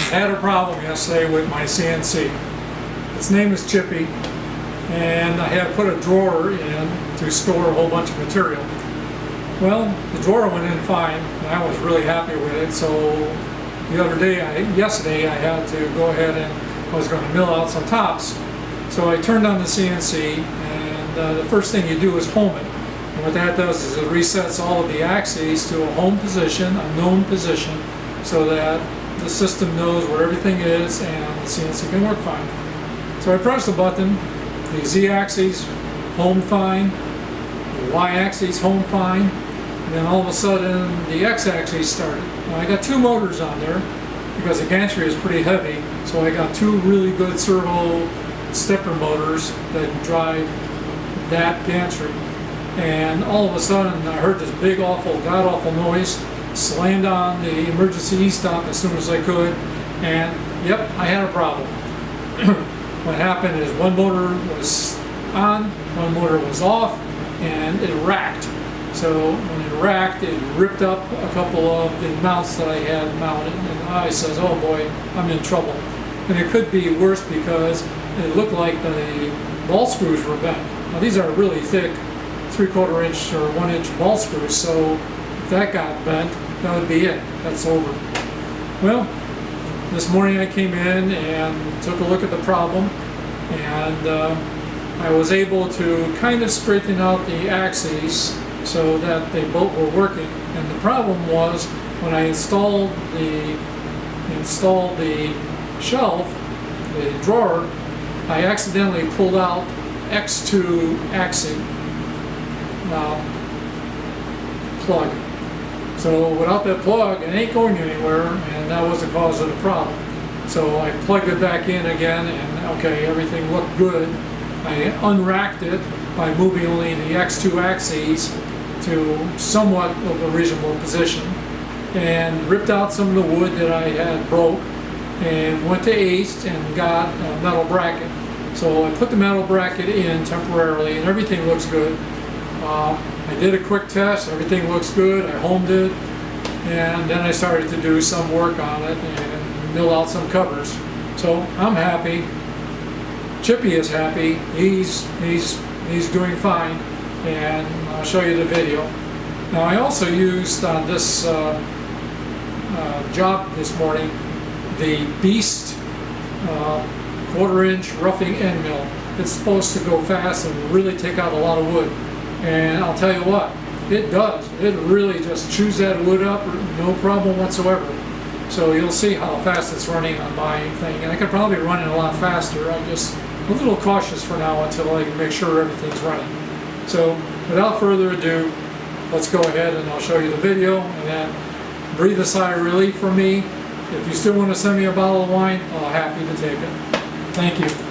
had a problem yesterday with my CNC. Its name is Chippy, and I had put a drawer in to store a whole bunch of material. Well, the drawer went in fine, and I was really happy with it. So the other day, yesterday, I had to go ahead and I was going to mill out some tops. So I turned on the CNC, and the first thing you do is home it. And what that does is it resets all of the axes to a home position, a known position, so that the system knows where everything is and the CNC can work fine. So I pressed the button, the Z-axis home fine, the Y-axis home fine, and then all of a sudden the X-axis started. Now I got two motors on there because the gantry is pretty heavy, so I got two really good servo stepper motors that drive that gantry. And all of a sudden I heard this big awful god-awful noise, slammed on the emergency e-stop as soon as I could, and yep, I had a problem. What happened is one motor was on, one motor was off, and it racked. So when it racked, it ripped up a couple of the mounts that I had mounted, and I says, oh boy, I'm in trouble. And it could be worse because it looked like the ball screws were bent. Now these are really thick 3/4 inch or 1 inch ball screws, so if that got bent, that would be it. That's over. Well, this morning I came in and took a look at the problem, and I was able to kind of straighten out the axes so that they both were working. And the problem was when I installed the shelf, the drawer, I accidentally pulled out X2 axis plug. So without that plug, it ain't going anywhere, and that was the cause of the problem. So I plugged it back in again, and okay, everything looked good. I unracked it by moving only the X2 axes to somewhat of a reasonable position, and ripped out some of the wood that I had broke, and went to Ace and got a metal bracket. So I put the metal bracket in temporarily, and everything looks good. I did a quick test, everything looks good, I homed it, and then I started to do some work on it and mill out some covers. So I'm happy. Chippy is happy. He's doing fine, and I'll show you the video. Now I also used on this job this morning the Beast 1/4 inch roughing end mill. It's supposed to go fast and really take out a lot of wood. And I'll tell you what, it does. It really just chews that wood up, no problem whatsoever. So you'll see how fast it's running on my thing. And I could probably run it a lot faster. I'm just a little cautious for now until I can make sure everything's running. So without further ado, let's go ahead and I'll show you the video, and then breathe a sigh of relief for me. If you still want to send me a bottle of wine, I'll be happy to take it. Thank you.